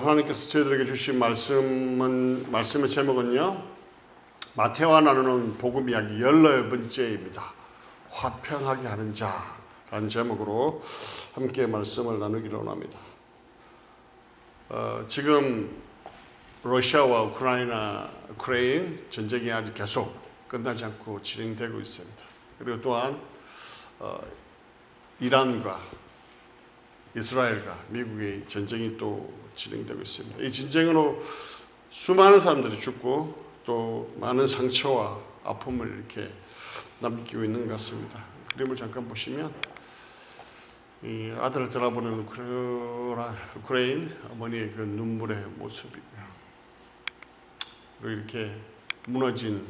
하나님께서 저희들에게 주신 말씀의 제목은요, 마태와 나누는 복음 이야기 18번째입니다. 화평하게 하는 자라는 제목으로 함께 말씀을 나누기를 원합니다. 지금 러시아와 우크라이나 전쟁이 아직 계속 끝나지 않고 진행되고 있습니다. 그리고 또한 이란과 이스라엘과 미국의 전쟁이 또 진행되고 있습니다. 이 전쟁으로 수많은 사람들이 죽고 또 많은 상처와 아픔을 이렇게 남기고 있는 것 같습니다. 그림을 잠깐 보시면 이 아들을 돌아보는 우크라이나 어머니의 그 눈물의 모습이고요. 그리고 이렇게 무너진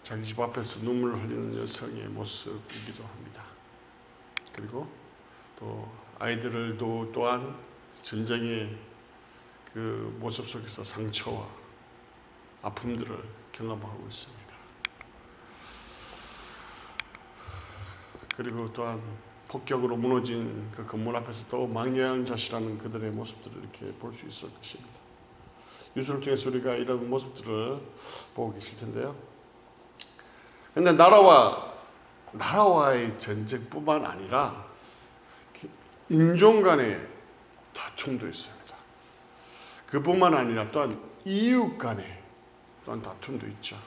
자기 집 앞에서 눈물을 흘리는 여성의 모습이기도 합니다. 그리고 또 아이들도 또한 전쟁의 그 모습 속에서 상처와 아픔들을 경험하고 있습니다. 그리고 또한 폭격으로 무너진 그 건물 앞에서 또 망령한 자시라는 그들의 모습들을 이렇게 볼 수 있을 것입니다. 뉴스를 통해서 우리가 이런 모습들을 보고 계실 텐데요. 그런데 나라와의 전쟁뿐만 아니라 인종 간의 다툼도 있습니다. 그뿐만 아니라 또한 이웃 간의 또한 다툼도 있죠.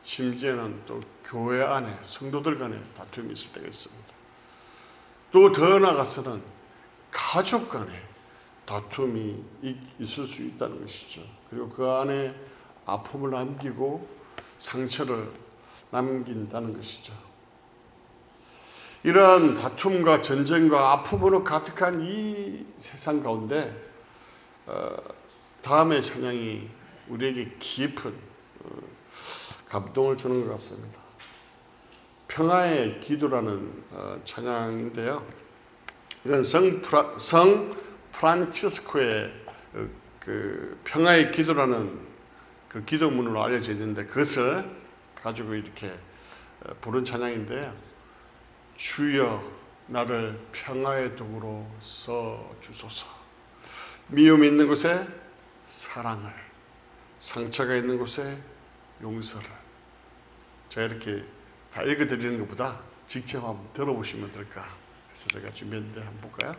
심지어는 또 교회 안에 성도들 간의 다툼이 있을 때가 있습니다. 또 더 나아가서는 가족 간의 다툼이 있을 수 있다는 것이죠. 그리고 그 안에 아픔을 남기고 상처를 남긴다는 것이죠. 이러한 다툼과 전쟁과 아픔으로 가득한 이 세상 가운데 다음의 찬양이 우리에게 깊은 감동을 주는 것 같습니다. 평화의 기도라는 찬양인데요. 이건 성 프란치스코의 그 평화의 기도라는 그 기도문으로 알려져 있는데 그것을 가지고 이렇게 부른 찬양인데요. 주여 나를 평화의 도구로 써 주소서. 미움이 있는 곳에 사랑을, 상처가 있는 곳에 용서를. 제가 이렇게 다 읽어드리는 것보다 직접 한번 들어보시면 어떨까 해서 제가 준비했는데 한번 볼까요?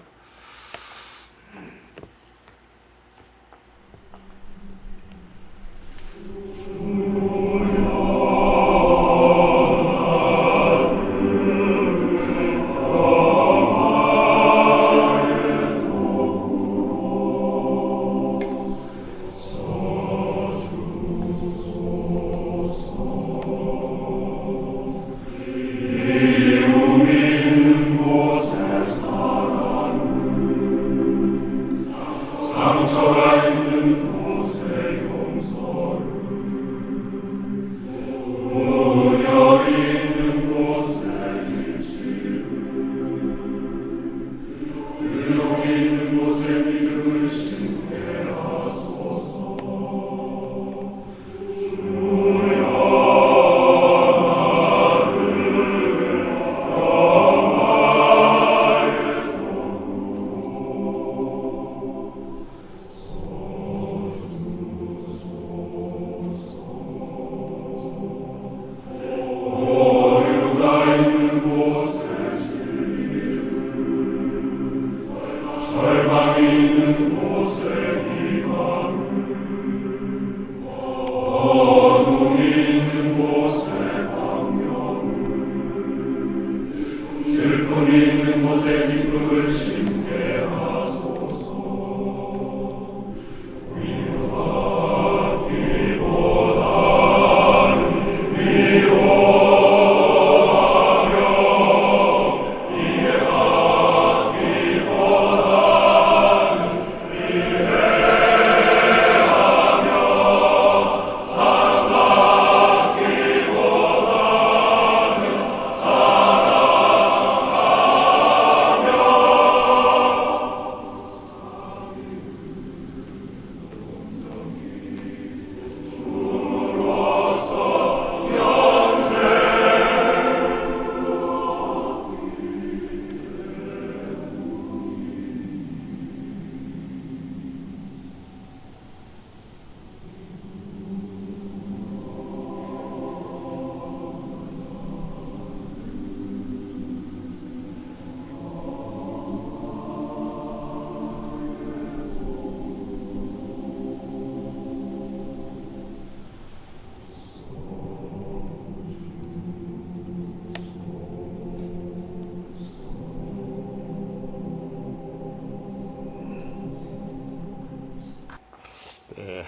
예.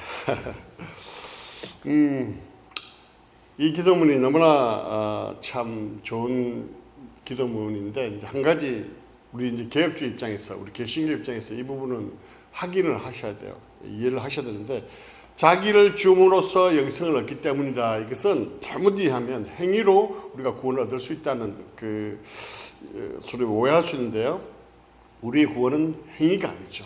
이 기도문이 너무나 참 좋은 기도문인데 이제 한 가지 우리 이제 개혁주의 입장에서 우리 개신교 입장에서 이 부분은 확인을 하셔야 돼요. 이해를 하셔야 되는데 자기를 줌으로써 영생을 얻기 때문이다. 이것은 잘못 이해하면 행위로 우리가 구원을 얻을 수 있다는 그 소리 오해할 수 있는데요. 우리의 구원은 행위가 아니죠.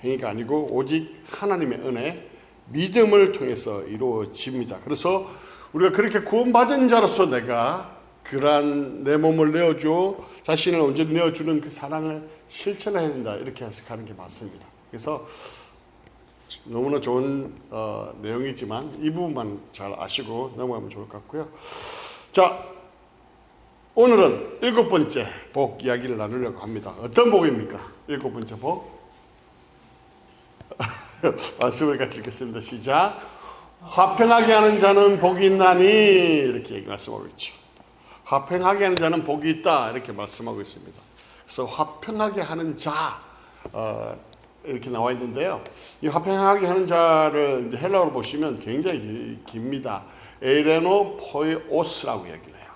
행위가 아니고 오직 하나님의 은혜, 믿음을 통해서 이루어집니다. 그래서 우리가 그렇게 구원받은 자로서 내가 그러한 내 몸을 내어줘 자신을 온전히 내어주는 그 사랑을 실천해야 된다. 이렇게 해석하는 게 맞습니다. 그래서 너무나 좋은 내용이지만 이 부분만 잘 아시고 넘어가면 좋을 것 같고요. 자, 오늘은 7번째 복 이야기를 나누려고 합니다. 어떤 복입니까? 7번째 복. 말씀을 같이 읽겠습니다. 시작. 화평하게 하는 자는 복이 있나니 이렇게 말씀하고 있죠. 화평하게 하는 자는 복이 있다 이렇게 말씀하고 있습니다. 그래서 화평하게 하는 자 이렇게 나와 있는데요. 이 화평하게 하는 자를 이제 헬라어로 보시면 굉장히 깁니다. 에이레노 포이오스라고 얘기를 해요.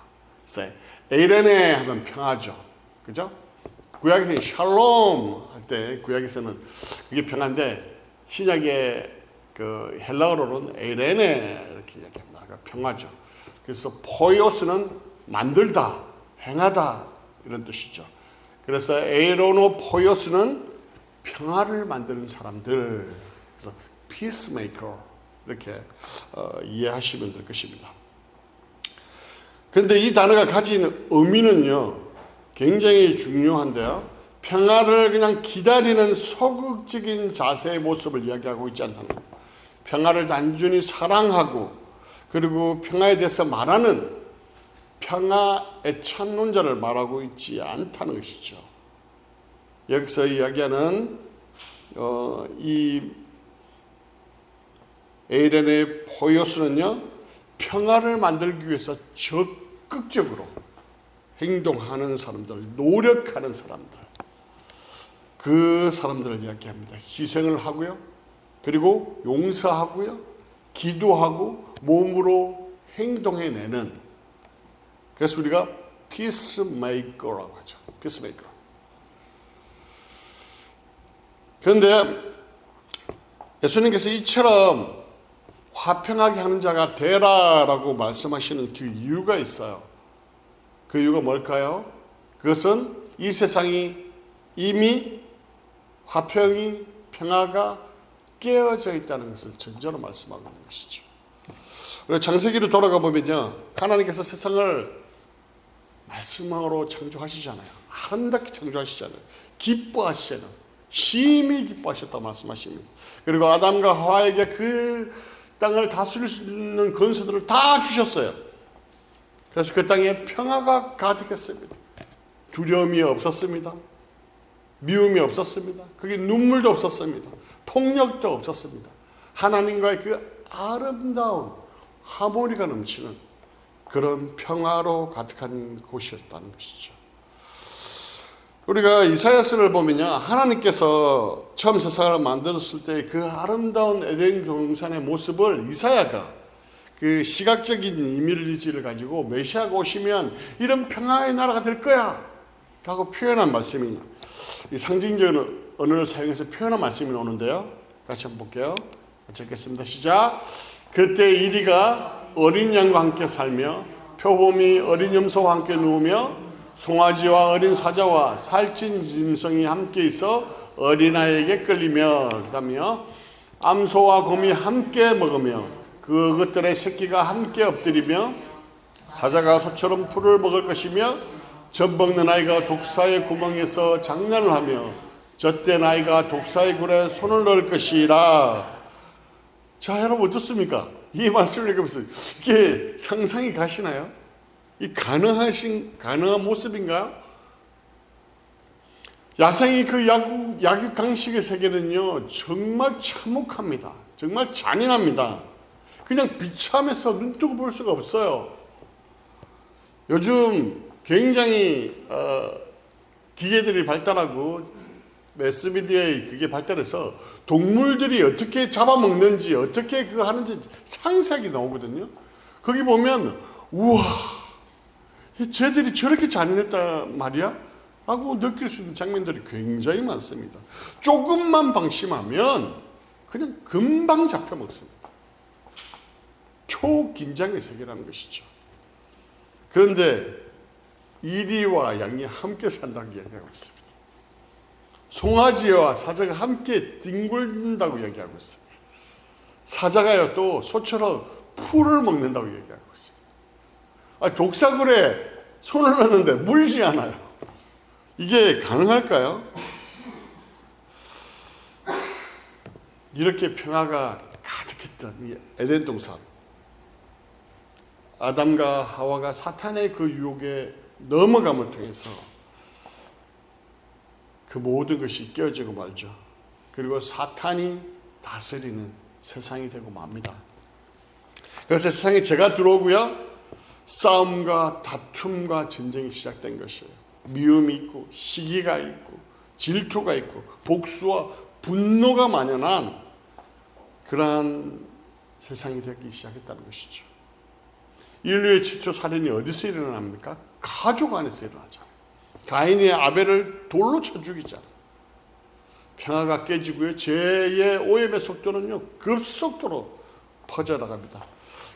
그래서 에이레네 하면 평화죠. 그죠? 구약에서는 샬롬 할 때 구약에서는 그게 평화인데 신약의 그 헬라어로는 에이레네 이렇게 얘기합니다. 그러니까 평화죠. 그래서 포이오스는 만들다, 행하다 이런 뜻이죠. 그래서 에이로노 포이오스는 평화를 만드는 사람들. 그래서 peacemaker 이렇게 이해하시면 될 것입니다. 그런데 이 단어가 가진 의미는요 굉장히 중요한데요. 평화를 그냥 기다리는 소극적인 자세의 모습을 이야기하고 있지 않다는 것. 평화를 단순히 사랑하고 그리고 평화에 대해서 말하는 평화 애찬론자를 말하고 있지 않다는 것이죠. 여기서 이야기하는 이 에이렌의 포이오스는요 평화를 만들기 위해서 적극적으로 행동하는 사람들, 노력하는 사람들, 그 사람들을 이야기합니다. 희생을 하고요, 그리고 용서하고요, 기도하고 몸으로 행동해내는. 그래서 우리가 peacemaker라고 하죠. peacemaker. 그런데 예수님께서 이처럼 화평하게 하는 자가 되라라고 말씀하시는 그 이유가 있어요. 그 이유가 뭘까요? 그것은 이 세상이 이미 화평이 평화가 깨어져 있다는 것을 전제로 말씀하고 있는 것이죠. 창세기로 돌아가 보면요, 하나님께서 세상을 말씀으로 창조하시잖아요. 아름답게 창조하시잖아요. 기뻐하시잖아요. 심히 기뻐하셨다고 말씀하십니다. 그리고 아담과 하와에게 그 땅을 다스릴 수 있는 권세들을 다 주셨어요. 그래서 그 땅에 평화가 가득했습니다. 두려움이 없었습니다. 미움이 없었습니다. 그게 눈물도 없었습니다. 폭력도 없었습니다. 하나님과의 그 아름다운 하모니가 넘치는 그런 평화로 가득한 곳이었다는 것이죠. 우리가 이사야서를 보면요, 하나님께서 처음 세상을 만들었을 때 그 아름다운 에덴 동산의 모습을 이사야가 그 시각적인 이미지를 가지고 메시아가 오시면 이런 평화의 나라가 될 거야 라고 표현한 말씀이, 이 상징적인 언어를 사용해서 표현한 말씀이 나오는데요. 같이 한번 볼게요. 같이 읽겠습니다. 시작. 그때 이리가 어린 양과 함께 살며 표범이 어린 염소와 함께 누우며 송아지와 어린 사자와 살찐 짐승이 함께 있어 어린아이에게 끌리며, 그 다음에요, 암소와 곰이 함께 먹으며 그것들의 새끼가 함께 엎드리며 사자가 소처럼 풀을 먹을 것이며 젖 먹는 아이가 독사의 구멍에서 장난을 하며 젖된 아이가 독사의 굴에 손을 넣을 것이라. 자, 여러분 어떻습니까? 이 말씀을 읽으면서 이게 상상이 가시나요? 이 가능한 모습인가요? 야생의 그 약육강식의 세계는요 정말 참혹합니다. 정말 잔인합니다. 그냥 비참해서 눈 뜨고 볼 수가 없어요. 요즘 굉장히 기계들이 발달하고 매스미디어의 그게 발달해서 동물들이 어떻게 잡아먹는지 어떻게 그거 하는지 상세하게 나오거든요. 거기 보면 우와, 쟤들이 저렇게 잔인했단 말이야? 하고 느낄 수 있는 장면들이 굉장히 많습니다. 조금만 방심하면 그냥 금방 잡혀먹습니다. 초긴장의 세계라는 것이죠. 그런데 이리와 양이 함께 산다고 이야기하고 있습니다. 송아지와 사자가 함께 뒹굴다고 얘기하고 있습니다. 사자가요 또 소처럼 풀을 먹는다고 얘기하고 있습니다. 독사굴에 손을 넣는데 물지 않아요. 이게 가능할까요? 이렇게 평화가 가득했던 이 에덴 동산, 아담과 하와가 사탄의 그 유혹에 넘어감을 통해서 그 모든 것이 깨어지고 말죠. 그리고 사탄이 다스리는 세상이 되고 맙니다. 그래서 세상에 죄가 들어오고요, 싸움과 다툼과 전쟁이 시작된 것이에요. 미움이 있고 시기가 있고 질투가 있고 복수와 분노가 만연한 그러한 세상이 되기 시작했다는 것이죠. 인류의 최초 살인이 어디서 일어납니까? 가족 안에서 일어나잖아요. 가인이 아벨을 돌로 쳐 죽이잖아요. 평화가 깨지고요, 죄의 오염의 속도는요 급속도로 퍼져나갑니다.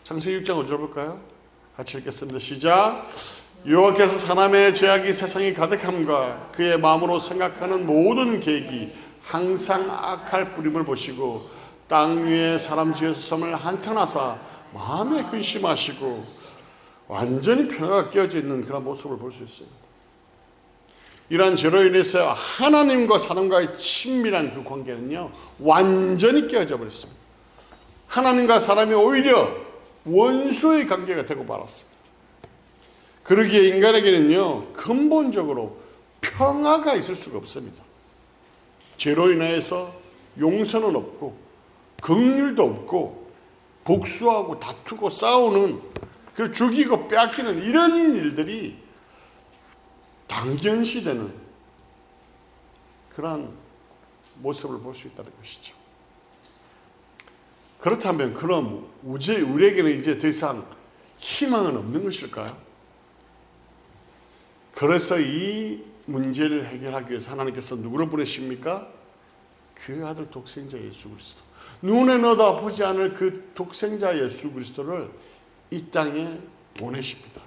창세기 6장 5절 볼까요? 같이 읽겠습니다. 시작. 여호와께서 사람의 죄악이 세상에 가득함과 그의 마음으로 생각하는 모든 계획이 항상 악할 뿌림을 보시고 땅 위에 사람 지어서 섬을 한탄하사 마음에 근심하시고 완전히 평화가 깨어져 있는 그런 모습을 볼 수 있습니다. 이러한 죄로 인해서 하나님과 사람과의 친밀한 그 관계는요 완전히 깨어져 버렸습니다. 하나님과 사람이 오히려 원수의 관계가 되고 말았습니다. 그러기에 인간에게는요 근본적으로 평화가 있을 수가 없습니다. 죄로 인해서 용서는 없고 긍휼도 없고 복수하고 다투고 싸우는, 그리고 죽이고 빼앗기는 이런 일들이 당연시되는 그러한 모습을 볼 수 있다는 것이죠. 그렇다면 그럼 우리에게는 이제 더 이상 희망은 없는 것일까요? 그래서 이 문제를 해결하기 위해서 하나님께서 누구를 보내십니까? 그 아들 독생자 예수 그리스도, 눈에 넣어도 보지 않을 그 독생자 예수 그리스도를 이 땅에 보내십니다.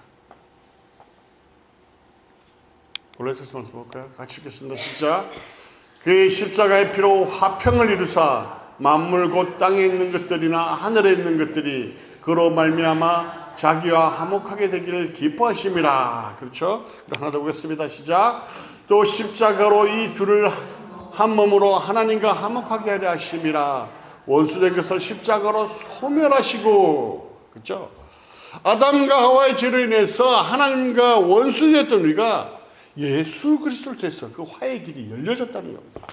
골로새서 말씀 볼까요? 같이 읽겠습니다. 시작. 그의 십자가의 피로 화평을 이루사 만물 곧 땅에 있는 것들이나 하늘에 있는 것들이 그로 말미암아 자기와 화목하게 되기를 기뻐하심이라. 그렇죠? 하나 더 보겠습니다. 시작. 또 십자가로 이 둘을 한 몸으로 하나님과 화목하게 하려 하심이라. 원수된 것을 십자가로 소멸하시고. 그렇죠? 아담과 하와의 죄로 인해서 하나님과 원수되었던 우리가 예수 그리스도를 통해서 그 화해의 길이 열려졌다는 겁니다.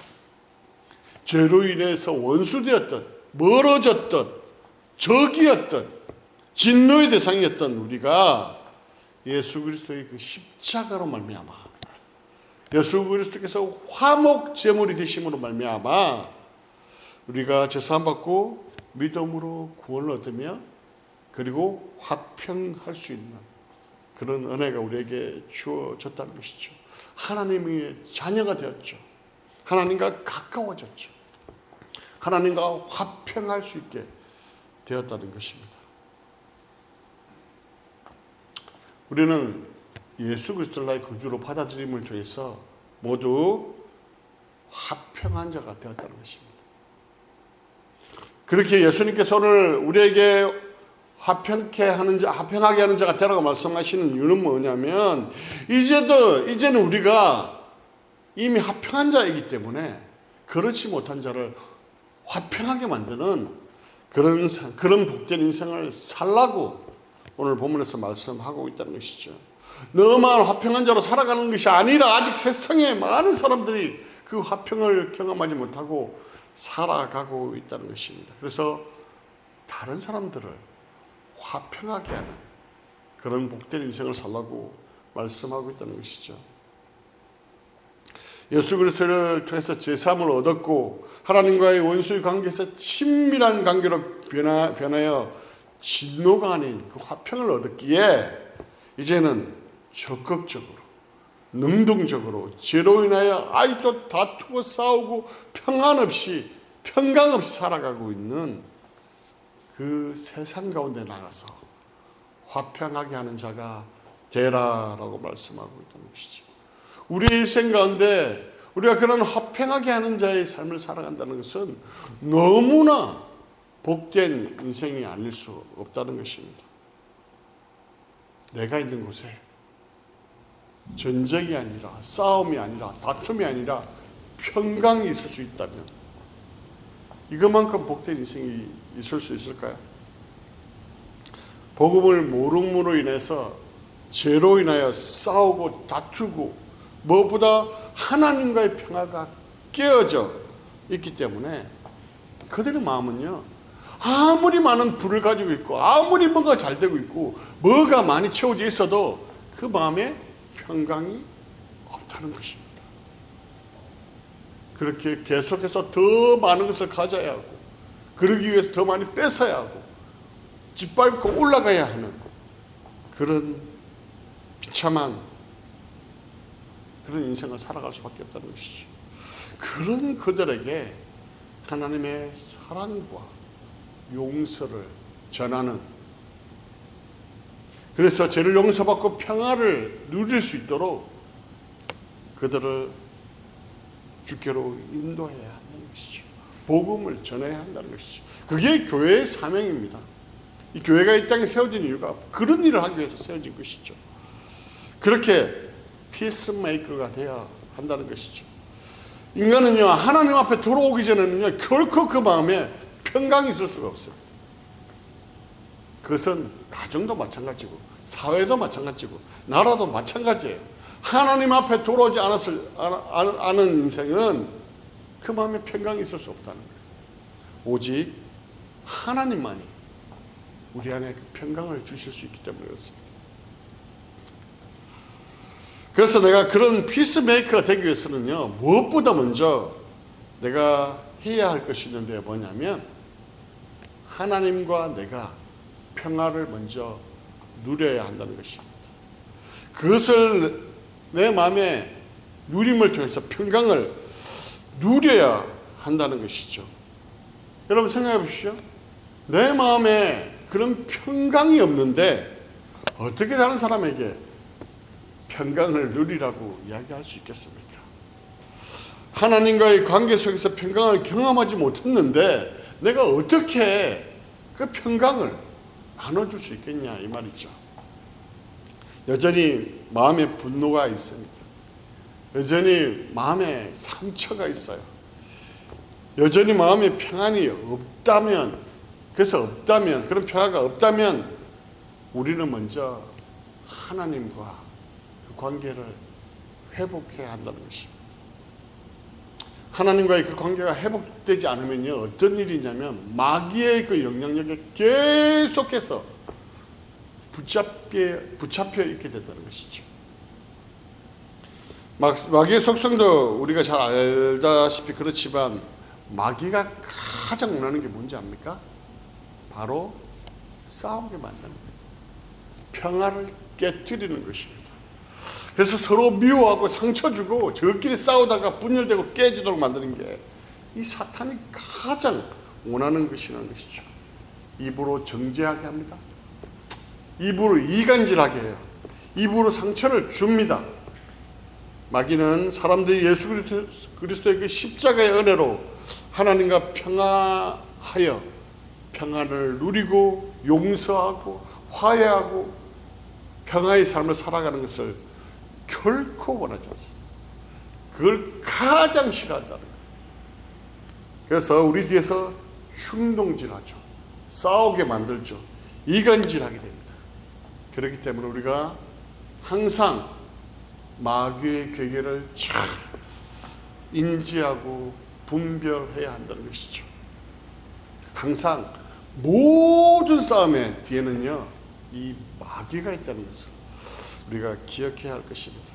죄로 인해서 원수되었던, 멀어졌던, 적이었던, 진노의 대상이었던 우리가 예수 그리스도의 그 십자가로 말미암아, 예수 그리스도께서 화목 제물이 되심으로 말미암아 우리가 제사함 받고 믿음으로 구원을 얻으며 그리고 화평할 수 있는 그런 은혜가 우리에게 주어졌다는 것이죠. 하나님의 자녀가 되었죠. 하나님과 가까워졌죠. 하나님과 화평할 수 있게 되었다는 것입니다. 우리는 예수 그리스도를 나의 구주로 받아들임을 통해서 모두 화평한 자가 되었다는 것입니다. 그렇게 예수님께서 오늘 우리에게 화평하게 하는 자가 되라고 말씀하시는 이유는 뭐냐면, 이제는 우리가 이미 화평한 자이기 때문에 그렇지 못한 자를 화평하게 만드는 그런 복된 인생을 살라고 오늘 본문에서 말씀하고 있다는 것이죠. 너만 화평한 자로 살아가는 것이 아니라 아직 세상에 많은 사람들이 그 화평을 경험하지 못하고 살아가고 있다는 것입니다. 그래서 다른 사람들을 화평하게 하는 그런 복된 인생을 살라고 말씀하고 있다는 것이죠. 예수 그리스도를 통해서 제사함을 얻었고 하나님과의 원수의 관계에서 친밀한 관계로 변하여 진노가 아닌 그 화평을 얻었기에 이제는 적극적으로 능동적으로 죄로 인하여 아직도 다투고 싸우고 평강 없이 살아가고 있는 그 세상 가운데 나가서 화평하게 하는 자가 되라라고 말씀하고 있다는 것이죠. 우리의 일생 가운데 우리가 그런 화평하게 하는 자의 삶을 살아간다는 것은 너무나 복된 인생이 아닐 수 없다는 것입니다. 내가 있는 곳에 전쟁이 아니라 싸움이 아니라 다툼이 아니라 평강이 있을 수 있다면 이것만큼 복된 인생이 있을 수 있을까요? 복음을 모름으로 인해서 죄로 인하여 싸우고 다투고 무엇보다 하나님과의 평화가 깨어져 있기 때문에 그들의 마음은요, 아무리 많은 부를 가지고 있고 아무리 뭔가 잘 되고 있고 뭐가 많이 채워져 있어도 그 마음에 평강이 없다는 것입니다. 그렇게 계속해서 더 많은 것을 가져야 하고 그러기 위해서 더 많이 뺏어야 하고 짓밟고 올라가야 하는 그런 비참한 그런 인생을 살아갈 수밖에 없다는 것이죠. 그런 그들에게 하나님의 사랑과 용서를 전하는, 그래서 죄를 용서받고 평화를 누릴 수 있도록 그들을 주께로 인도해야 한다는 것이죠. 복음을 전해야 한다는 것이죠. 그게 교회의 사명입니다. 이 교회가 이 땅에 세워진 이유가 그런 일을 하기 위해서 세워진 것이죠. 그렇게 피스메이커가 되어야 한다는 것이죠. 인간은요, 하나님 앞에 돌아오기 전에는요, 결코 그 마음에 평강이 있을 수가 없습니다. 그것은 가정도 마찬가지고 사회도 마찬가지고 나라도 마찬가지예요. 하나님 앞에 돌아오지 않은 인생은 그 마음에 평강이 있을 수 없다는 거예요. 오직 하나님만이 우리 안에 그 평강을 주실 수 있기 때문에 그렇습니다. 그래서 내가 그런 피스메이커가 되기 위해서는요, 무엇보다 먼저 내가 해야 할 것이 있는데 뭐냐면 하나님과 내가 평화를 먼저 누려야 한다는 것입니다. 그것을 내 마음에 누림을 통해서 평강을 누려야 한다는 것이죠. 여러분 생각해 보십시오. 내 마음에 그런 평강이 없는데 어떻게 다른 사람에게 평강을 누리라고 이야기할 수 있겠습니까? 하나님과의 관계 속에서 평강을 경험하지 못했는데 내가 어떻게 그 평강을 나눠줄 수 있겠냐 이 말이죠. 여전히 마음에 분노가 있습니다. 여전히 마음에 상처가 있어요. 여전히 마음에 평안이 없다면, 그런 평화가 없다면 우리는 먼저 하나님과 그 관계를 회복해야 한다는 것입니다. 하나님과의 그 관계가 회복되지 않으면요, 어떤 일이냐면 마귀의 그 영향력에 계속해서 붙잡혀 있게 된다는 것이죠. 마귀의 속성도 우리가 잘 알다시피 그렇지만 마귀가 가장 원하는 게 뭔지 압니까? 바로 싸우게 만드는 거예요. 평화를 깨뜨리는 것입니다. 그래서 서로 미워하고 상처 주고 저끼리 싸우다가 분열되고 깨지도록 만드는 게 이 사탄이 가장 원하는 것이라는 것이죠. 입으로 정죄하게 합니다. 입으로 이간질하게 해요. 입으로 상처를 줍니다. 마귀는 사람들이 예수 그리스도의 그 십자가의 은혜로 하나님과 평화하여 평안을 누리고 용서하고 화해하고 평화의 삶을 살아가는 것을 결코 원하지 않습니다. 그걸 가장 싫어한다는 거예요. 그래서 우리 뒤에서 충동질하죠. 싸우게 만들죠. 이간질하게 됩니다. 그렇기 때문에 우리가 항상 마귀의 괴계를 잘 인지하고 분별해야 한다는 것이죠. 항상 모든 싸움의 뒤에는요, 이 마귀가 있다는 것을 우리가 기억해야 할 것입니다.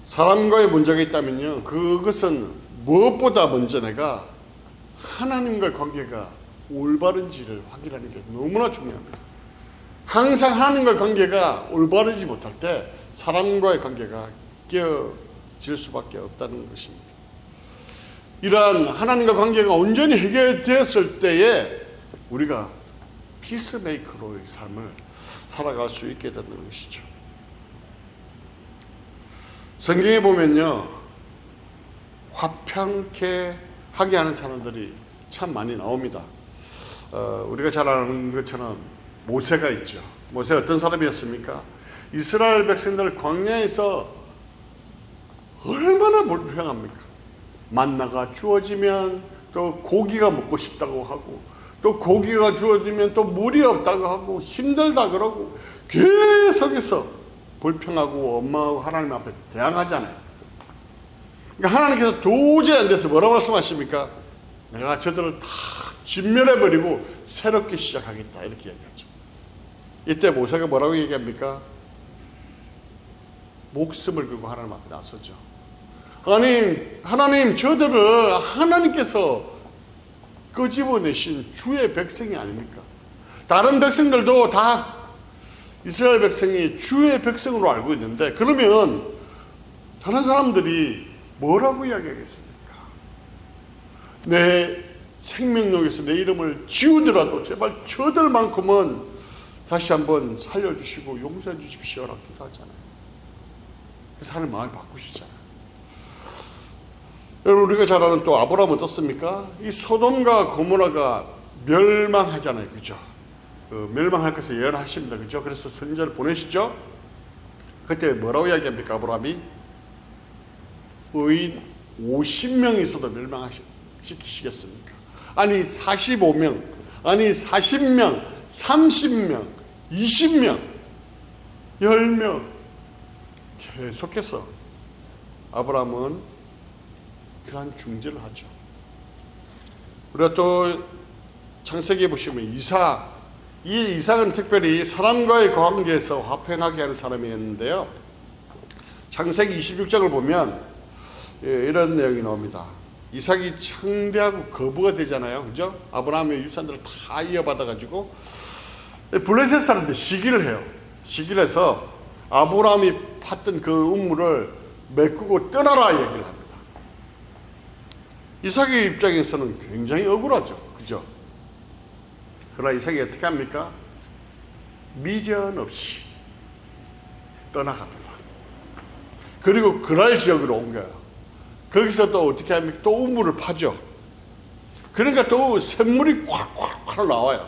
사람과의 문제가 있다면요, 그것은 무엇보다 먼저 내가 하나님과의 관계가 올바른지를 확인하는 게 너무나 중요합니다. 항상 하나님과의 관계가 올바르지 못할 때 사람과의 관계가 깨어질 수밖에 없다는 것입니다. 이러한 하나님과 관계가 온전히 해결되었을 때에 우리가 피스메이커로의 삶을 살아갈 수 있게 되는 것이죠. 성경에 보면요, 화평케 하게 하는 사람들이 참 많이 나옵니다. 우리가 잘 아는 것처럼 모세가 있죠. 모세가 어떤 사람이었습니까? 이스라엘 백성들 광야에서 얼마나 불평합니까? 만나가 주어지면 또 고기가 먹고 싶다고 하고, 또 고기가 주어지면 또 물이 없다고 하고, 힘들다 그러고, 계속해서 불평하고 원망하고 하나님 앞에 대항하잖아요. 그러니까 하나님께서 도저히 안 돼서 뭐라고 말씀하십니까? 내가 저들을 다 진멸해버리고 새롭게 시작하겠다, 이렇게 얘기하죠. 이때 모세가 뭐라고 얘기합니까? 목숨을 걸고 하나님 앞에 나서죠. 하나님, 저들을 하나님께서 끄집어내신 주의 백성이 아닙니까? 다른 백성들도 다 이스라엘 백성이 주의 백성으로 알고 있는데, 그러면 다른 사람들이 뭐라고 이야기하겠습니까? 내 생명록에서 내 이름을 지우더라도 제발 저들만큼은 다시 한번 살려주시고 용서해 주십시오라고 기도하잖아요. 그래서 하나님 마음을 바꾸시잖아요. 여러분, 우리가 잘 아는 또 아브라함은 어떻습니까? 이 소돔과 고모라가 멸망하잖아요, 그죠? 멸망할 것을 예언하십니다, 그죠? 그래서 선지자를 보내시죠. 그때 뭐라고 이야기합니까? 아브라함이 의인 50명이 있어도 멸망시키시겠습니까? 아니 45명, 아니 40명, 30명, 20명, 10명 계속해서 아브라함은 그러한 중재를 하죠. 우리가 또 창세기에 보시면 이삭은 특별히 사람과의 관계에서 화평하게 하는 사람이었는데요. 창세기 26장을 보면 이런 내용이 나옵니다. 이삭이 창대하고 거부가 되잖아요, 그죠? 아브라함의 유산들을 다 이어받아가지고 블레셋 사람들 시기를 해요. 시기를 해서 아브라함이 팠던 그 우물을 메꾸고 떠나라 얘기를 합니다. 이삭의 입장에서는 굉장히 억울하죠, 그죠? 그러나 이삭이 어떻게 합니까? 미련 없이 떠나갑니다. 그리고 그랄 지역으로 옮겨요. 거기서 또 어떻게 합니까? 또 우물을 파죠. 그러니까 또 샘물이 콱콱콱 나와요.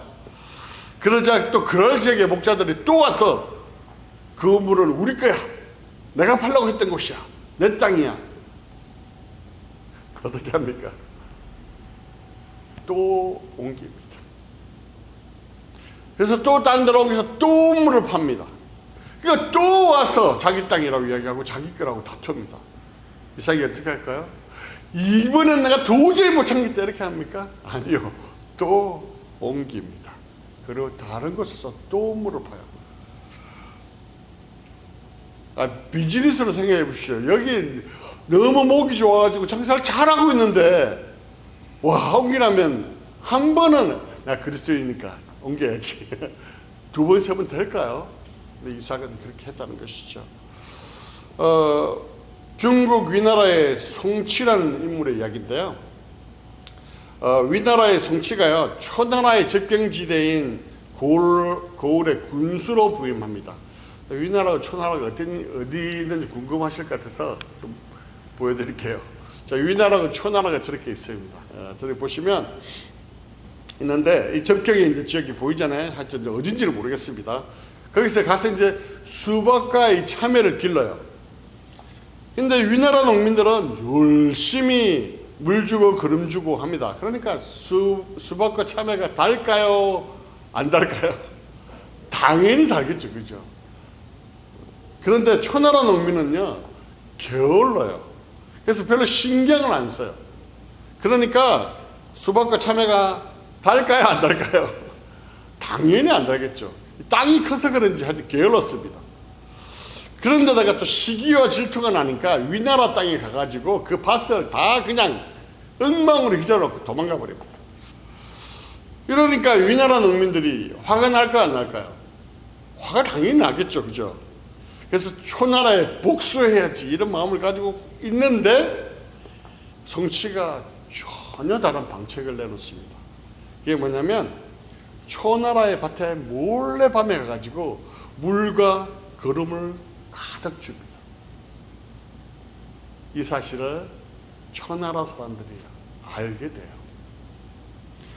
그러자 또 그랄 지역의 목자들이 또 와서 그 우물을 우리 거야, 내가 팔라고 했던 곳이야, 내 땅이야. 어떻게 합니까? 또 옮깁니다. 그래서 또 딴 데로 옮겨서 또 우물을 팝니다. 그러니까 또 와서 자기 땅이라고 이야기하고 자기 거라고 다툽니다. 이삭이 어떻게 할까요? 이번엔 내가 도저히 못 참겠다 이렇게 합니까? 아니요. 또 옮깁니다. 그리고 다른 곳에서 또 우물을 파요. 비즈니스로 생각해 보십시오. 여기 너무 목이 좋아가지고 장사를 잘하고 있는데, 와, 옮기라면 한 번은 나 그리스도이니까 옮겨야지. 두 번, 세 번 될까요? 근데 이삭은 그렇게 했다는 것이죠. 중국 위나라의 송치라는 인물의 이야기인데요. 위나라의 송치가요, 초나라의 접경지대인 고을의 군수로 부임합니다. 위나라와 초나라가 어디 있는지 궁금하실 것 같아서 좀 보여드릴게요. 자, 위나라와 초나라가 저렇게 있습니다. 저기 보시면 있는데, 이 접경에 이제 지역이 보이잖아요. 하여튼 어딘지를 모르겠습니다. 거기서 가서 이제 수박과 이 참외를 길러요. 근데 위나라 농민들은 열심히 물 주고 거름 주고 합니다. 그러니까 수박과 참외가 달까요? 안 달까요? 당연히 달겠죠, 그죠? 그런데 초나라 농민은요, 게을러요. 그래서 별로 신경을 안 써요. 그러니까 수박과 참외가 달까요, 안 달까요? 당연히 안 달겠죠. 땅이 커서 그런지 아주 게을렀습니다. 그런데다가 또 시기와 질투가 나니까 위나라 땅에 가가지고 그 밭을 다 그냥 엉망으로 휘저어놓고 도망가 버립니다. 이러니까 위나라 농민들이 화가 날까요, 안 날까요? 화가 당연히 나겠죠, 그죠? 그래서 초나라에 복수해야지 이런 마음을 가지고 있는데 성치가 전혀 다른 방책을 내놓습니다. 이게 뭐냐면 초나라의 밭에 몰래 밤에 가가지고 물과 거름을 가득 줍니다. 이 사실을 초나라 사람들이 알게 돼요.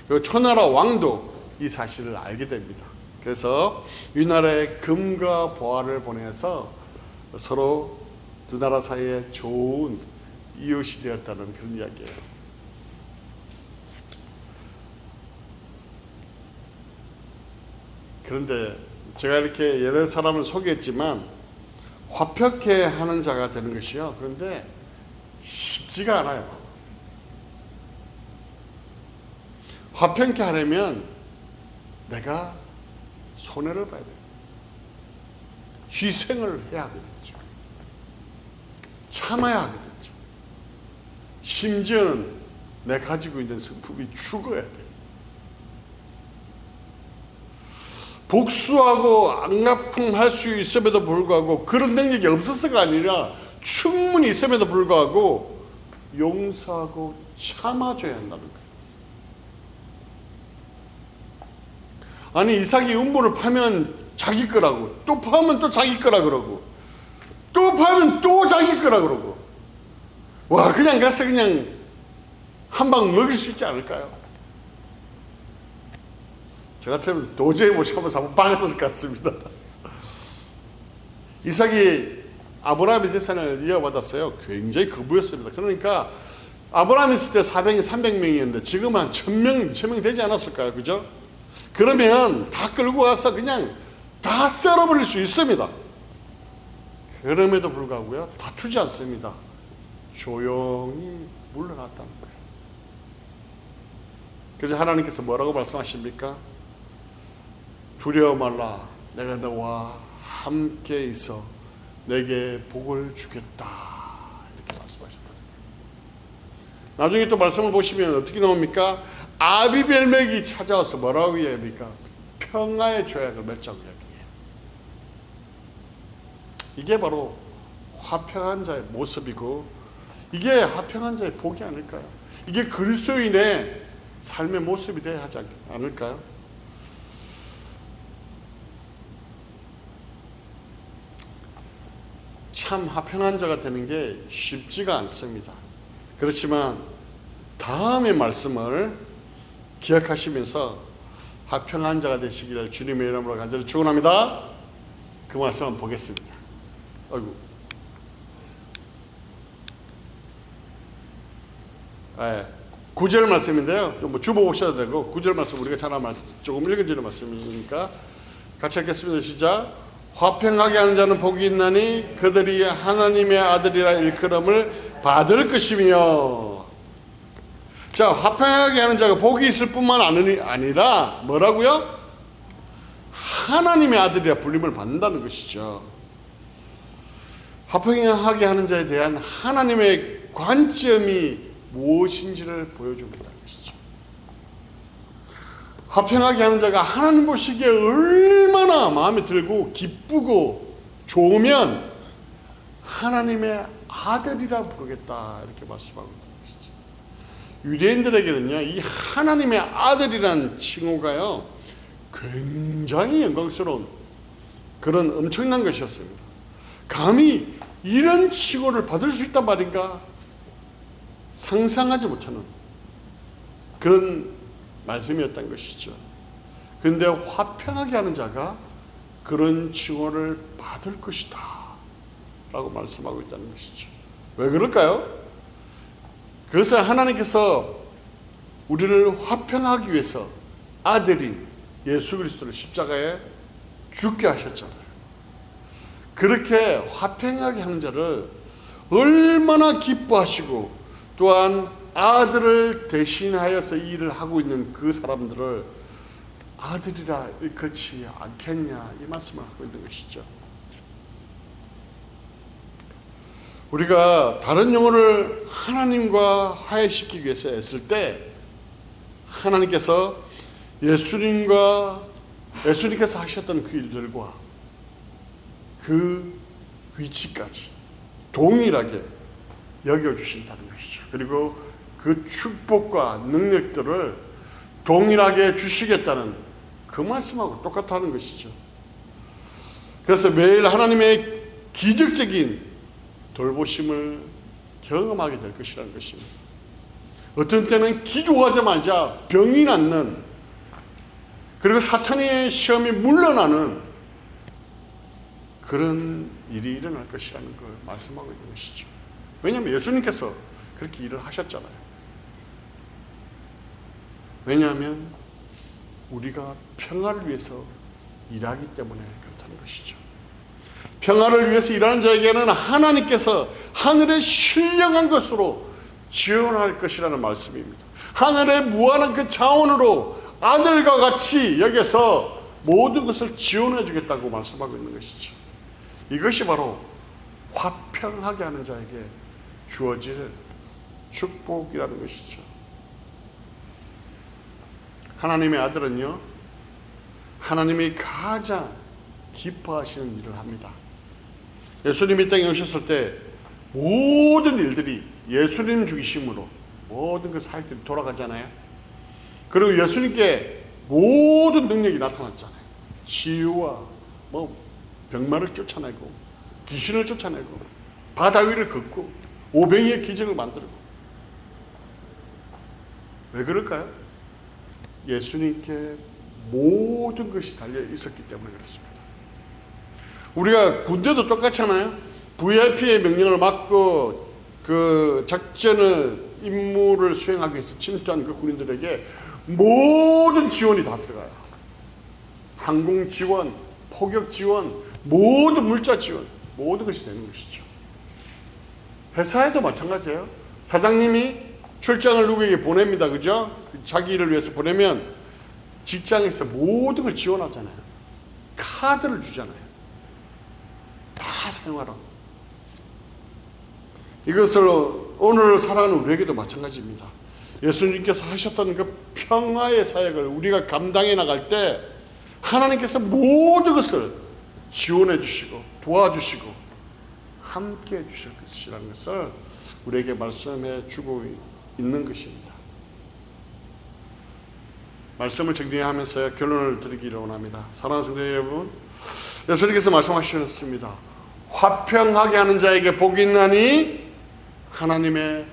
그리고 초나라 왕도 이 사실을 알게 됩니다. 그래서 위나라에 금과 보화를 보내서 서로 두 나라 사이에 좋은 이웃이 되었다는 그런 이야기예요. 그런데 제가 이렇게 여러 사람을 소개했지만 화평케 하는 자가 되는 것이요. 그런데 쉽지가 않아요. 화평케 하려면 내가 손해를 봐야 돼요. 희생을 해야 하거든요. 참아야 하거든요. 심지어는 내가 가지고 있는 성품이 죽어야 돼요. 복수하고 악납품할 수 있음에도 불구하고 그런 능력이 없어서가 아니라 충분히 있음에도 불구하고 용서하고 참아줘야 한다는 거예요. 아니 이삭이 음부를 파면 자기 거라고, 또 파면 또 자기 거라 그러고, 또 파면 또 자기 거라 그러고, 와 그냥 가서 그냥 한 방 먹일 수 있지 않을까요? 저같으면 도저히 못 참아서 한번 박아들 것 같습니다. 이삭이 아브라함의 재산을 이어받았어요. 굉장히 거부였습니다. 그러니까 아브라함 있을 때 300명이었는데 지금은 한 1000명, 2000명 되지 않았을까요? 그죠? 그러면 다 끌고 와서 그냥 다 썰어버릴 수 있습니다. 그럼에도 불구하고요, 다투지 않습니다. 조용히 물러났다는 거예요. 그래서 하나님께서 뭐라고 말씀하십니까? 두려워 말라. 내가 너와 함께 있어 내게 복을 주겠다. 이렇게 말씀하셨다. 나중에 또 말씀을 보시면 어떻게 나옵니까? 아비멜렉이 찾아와서 뭐라고 이야기합니까? 평화의 조약을 맺자고 이야기해요. 이게 바로 화평한 자의 모습이고 이게 화평한 자의 복이 아닐까요? 이게 그리스도인의 삶의 모습이 되어야 하지 않을까요? 참 화평한 자가 되는 게 쉽지가 않습니다. 그렇지만 다음의 말씀을 기억하시면서 화평한 자가 되시기를 주님의 이름으로 간절히 축원합니다. 그 말씀 한번 보겠습니다. 아이고. 9절 말씀인데요. 좀 주보 오셔도 되고 9절 말씀 우리가 잘 아는 말씀, 조금 읽어지는 말씀이니까 같이 읽겠습니다. 시작. 화평하게 하는 자는 복이 있나니 그들이 하나님의 아들이라 일컬음을 받을 것이며. 자, 화평하게 하는 자가 복이 있을 뿐만 아니라 뭐라고요? 하나님의 아들이라 불림을 받는다는 것이죠. 화평하게 하는 자에 대한 하나님의 관점이 무엇인지를 보여줍니다. 화평하게 하는 자가 하나님 보시기에 얼마나 마음에 들고 기쁘고 좋으면 하나님의 아들이라 부르겠다 이렇게 말씀하고 있는 것이죠. 유대인들에게는요, 이 하나님의 아들이란 칭호가요 굉장히 영광스러운 그런 엄청난 것이었습니다. 감히 이런 칭호를 받을 수 있단 말인가 상상하지 못하는 그런 말씀이었던 것이죠. 그런데 화평하게 하는 자가 그런 칭호를 받을 것이다 라고 말씀하고 있다는 것이죠. 왜 그럴까요? 그것은 하나님께서 우리를 화평하기 위해서 아들인 예수 그리스도를 십자가에 죽게 하셨잖아요. 그렇게 화평하게 하는 자를 얼마나 기뻐하시고 또한 아들을 대신하여서 이 일을 하고 있는 그 사람들을 아들이라 일컫지 않겠냐 이 말씀을 하고 있는 것이죠. 우리가 다른 영혼을 하나님과 화해시키기 위해서 애쓸 때 하나님께서 예수님께서 하셨던 그 일들과 그 위치까지 동일하게 여겨주신다는 것이죠. 그리고 그 축복과 능력들을 동일하게 주시겠다는 그 말씀하고 똑같다는 것이죠. 그래서 매일 하나님의 기적적인 돌보심을 경험하게 될 것이라는 것입니다. 어떤 때는 기도하자마자 병이 낫는, 그리고 사탄의 시험이 물러나는 그런 일이 일어날 것이라는 걸 말씀하고 있는 것이죠. 왜냐하면 예수님께서 그렇게 일을 하셨잖아요. 왜냐하면 우리가 평화를 위해서 일하기 때문에 그렇다는 것이죠. 평화를 위해서 일하는 자에게는 하나님께서 하늘의 신령한 것으로 지원할 것이라는 말씀입니다. 하늘의 무한한 그 자원으로 아들과 같이 여기서 모든 것을 지원해 주겠다고 말씀하고 있는 것이죠. 이것이 바로 화평하게 하는 자에게 주어질 축복이라는 것이죠. 하나님의 아들은요, 하나님이 가장 기뻐하시는 일을 합니다. 예수님이 땅에 오셨을 때 모든 일들이 예수님 중심으로 모든 그 사역들이 돌아가잖아요. 그리고 예수님께 모든 능력이 나타났잖아요. 치유와 병마를 쫓아내고 귀신을 쫓아내고 바다 위를 걷고 오병이의 기적을 만들고. 왜 그럴까요? 예수님께 모든 것이 달려 있었기 때문에 그렇습니다. 우리가 군대도 똑같잖아요. VIP의 명령을 받고 그 작전을 임무를 수행하기 위해서 침투한 그 군인들에게 모든 지원이 다 들어가요. 항공 지원, 포격 지원, 모든 물자 지원, 모든 것이 되는 것이죠. 회사에도 마찬가지예요. 사장님이 출장을 누구에게 보냅니다. 그죠? 자기 일을 위해서 보내면 직장에서 모든 걸 지원하잖아요. 카드를 주잖아요. 다 사용하라고. 이것을 오늘 살아가는 우리에게도 마찬가지입니다. 예수님께서 하셨던 그 평화의 사역을 우리가 감당해 나갈 때 하나님께서 모든 것을 지원해 주시고 도와주시고 함께 해 주실 것이라는 것을 우리에게 말씀해 주고 있는 것입니다. 말씀을 정리하면서 결론을 드리기를 원합니다. 사랑하는 성도 여러분, 예수님께서 말씀하셨습니다. 화평하게 하는 자에게 복이 있나니 하나님의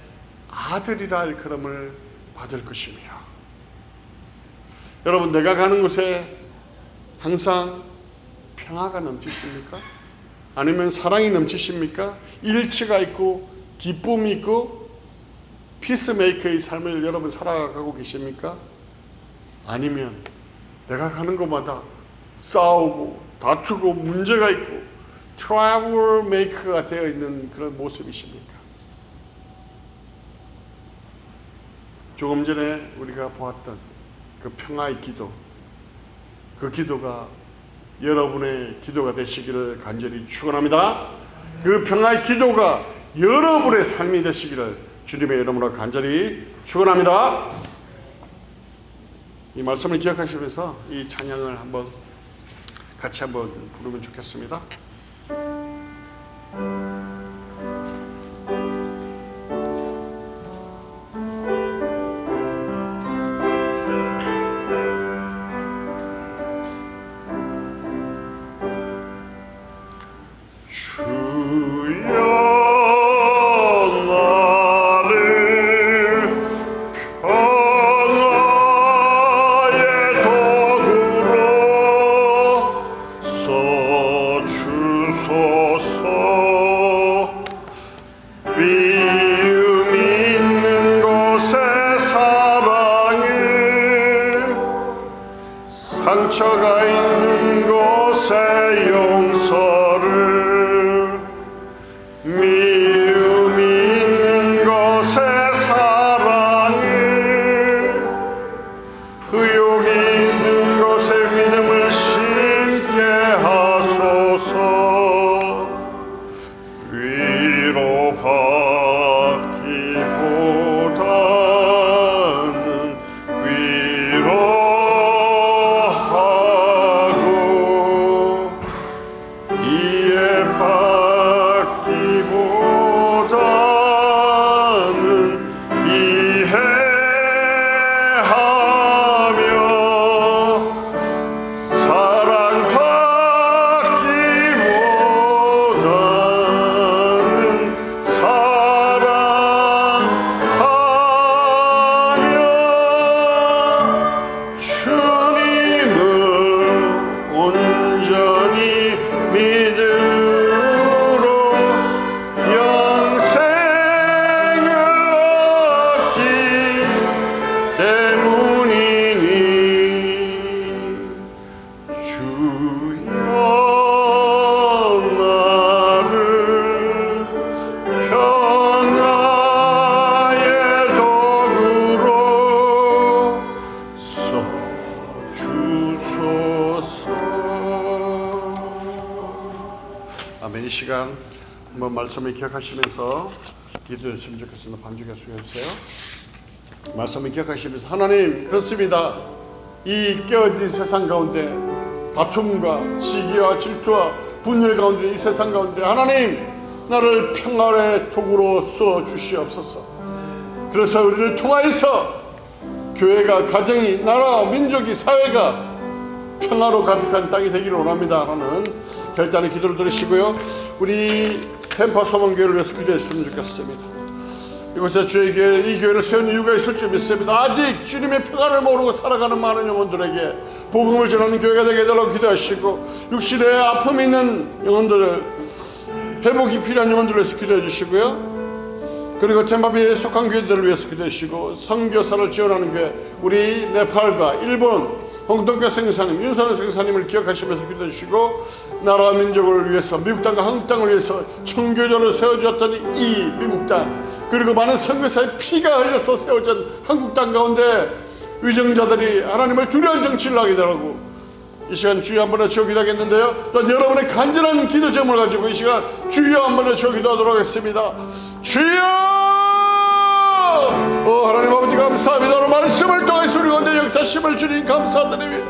아들이라 일컬음을 받을 것이며. 여러분, 내가 가는 곳에 항상 평화가 넘치십니까? 아니면 사랑이 넘치십니까? 일치가 있고 기쁨이 있고 피스메이커의 삶을 여러분 살아가고 계십니까? 아니면 내가 가는 곳마다 싸우고 다투고 문제가 있고 트러블 메이커가 되어 있는 그런 모습이십니까? 조금 전에 우리가 보았던 그 평화의 기도, 그 기도가 여러분의 기도가 되시기를 간절히 축원합니다. 그 평화의 기도가 여러분의 삶이 되시기를 주님의 이름으로 간절히 축원합니다. 이 말씀을 기억하시면서 이 찬양을 같이 한번 부르면 좋겠습니다. 상처가 있는 곳에 용서를, 미움이 있는 곳에 사랑을, 의욕이 있는 곳에 믿음을 심게 하소서. 위로 이 시간 한번 말씀을 기억하시면서 기도했으면 좋겠습니다. 반주가 수고해주세요. 말씀을 기억하시면서 하나님, 그렇습니다. 이 깨어진 세상 가운데 다툼과 시기와 질투와 분열 가운데, 이 세상 가운데 하나님, 나를 평안의 도구로 써 주시옵소서. 그래서 우리를 통하여서 교회가, 가정이, 나라, 민족이, 사회가 평화로 가득한 땅이 되기를 원합니다 하는 결단의 기도를 들으시고요, 우리 템파 소망교회를 위해서 기도했으면 좋겠습니다. 이곳에 주의 교회, 이 교회를 세운 이유가 있을 줄 믿습니다. 아직 주님의 평안을 모르고 살아가는 많은 영혼들에게 복음을 전하는 교회가 되게 해달라고 기도하시고, 육신에 아픔이 있는 영혼들을, 회복이 필요한 영혼들을 위해서 기도해 주시고요, 그리고 템파비에 속한 교회들을 위해서 기도해 주시고, 선교사를 지원하는 교회, 우리 네팔과 일본, 홍동교 선교사님, 윤선호 선교사님을 기억하시면서 기도해 주시고, 나라와 민족을 위해서, 미국 땅과 한국 땅을 위해서 청교조를 세워주었던 이 미국 땅, 그리고 많은 선교사의 피가 흘려서 세워진 한국 땅 가운데 위정자들이 하나님을 두려운 정치를 하게 되라고 이 시간 주여 한번 외쳐 기도하겠는데요, 또 여러분의 간절한 기도 제목을 가지고 이 시간 주여 한번 외쳐 기도하도록 하겠습니다. 주여! 하나님 아버지 감사합니다. 오늘 말씀을 통해서 우리 가운데 역사심을 주님 감사드립니다.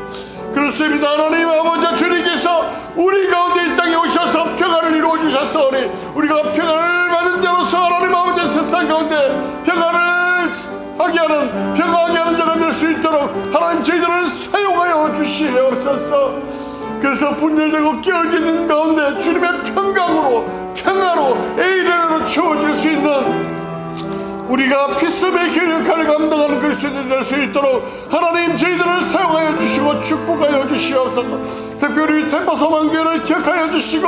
그렇습니다. 하나님 아버지, 주님께서 우리 가운데 이 땅에 오셔서 평안을 이루어 주셨사오니 우리가 평안을 받은 자로서 하나님 아버지 세상 가운데 평안을 하게 하는, 평화하게 하는 자가 될 수 있도록 하나님 저희들을 사용하여 주시옵소서. 그래서 분열되고 깨어지는 가운데 주님의 평강으로, 평화로, 에이레로 채워질 수 있는 우리가 피스메이커 역할을 감당하는 그리스도인이 될 수 있도록 하나님 저희들을 사용하여 주시고 축복하여 주시옵소서. 특별히 템파 소망교회를 기억하여 주시고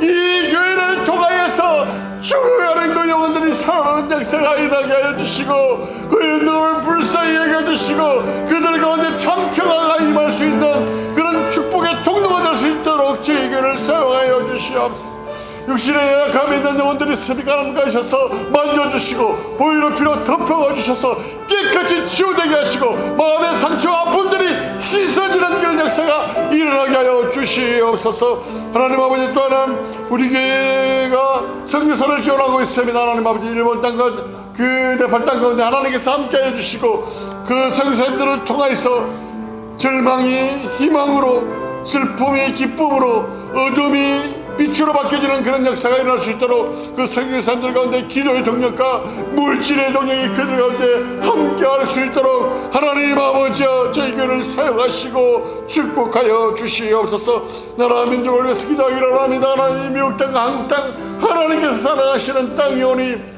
이 교회를 통하여서 죽어가는 그 영혼들이 살아나는 역사가 일어나게 하여 주시고, 그 영혼을 불쌍히 여겨주시고 그들 가운데 참 평화가 임할 수 있는 그런 축복의 통로가 될 수 있도록 저희 교회를 사용하여 주시옵소서. 육신에 연약함이 있는 영혼들이 있으니까 하나님 가셔서 만져주시고 보혈의 피로 덮어주셔서 깨끗이 치유되게 하시고 마음의 상처와 아픔들이 씻어지는 그런 역사가 일어나게 하여 주시옵소서. 하나님 아버지, 또 하나 우리 교회가 선교사를 지원하고 있습니다. 하나님 아버지, 일본 땅과 그 네팔 땅 가운데 하나님께서 함께 하여 주시고 그 선교사님들을 통해서 절망이 희망으로, 슬픔이 기쁨으로, 어둠이 빛으로 바뀌어지는 그런 역사가 일어날 수 있도록 그 선교사님들 가운데 기도의 동력과 물질의 동력이 그들 가운데 함께할 수 있도록 하나님 아버지 저희 교회를 사용하시고 축복하여 주시옵소서. 나라 민족을 위해서 기도하기를 합니다. 하나님, 미국 땅과 한국 땅, 하나님께서 살아가시는 땅이 오니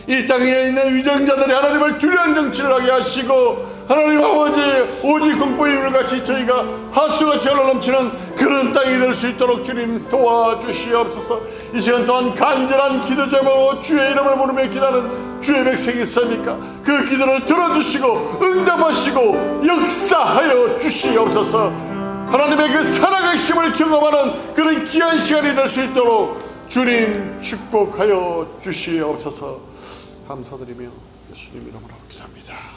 이 땅에 있는 위정자들이 하나님을 두려운 정치를 하게 하시고 하나님 아버지, 오직 공포의 물같이 저희가 하수같이 흘러넘치는 그런 땅이 될 수 있도록 주님 도와주시옵소서. 이 시간 동안 간절한 기도 제목으로 주의 이름을 부르며 기도하는 주의 백성이 있습니까? 그 기도를 들어주시고 응답하시고 역사하여 주시옵소서. 하나님의 그 살아계심을 경험하는 그런 귀한 시간이 될 수 있도록 주님 축복하여 주시옵소서. 감사드리며 예수님 이름으로 기도합니다.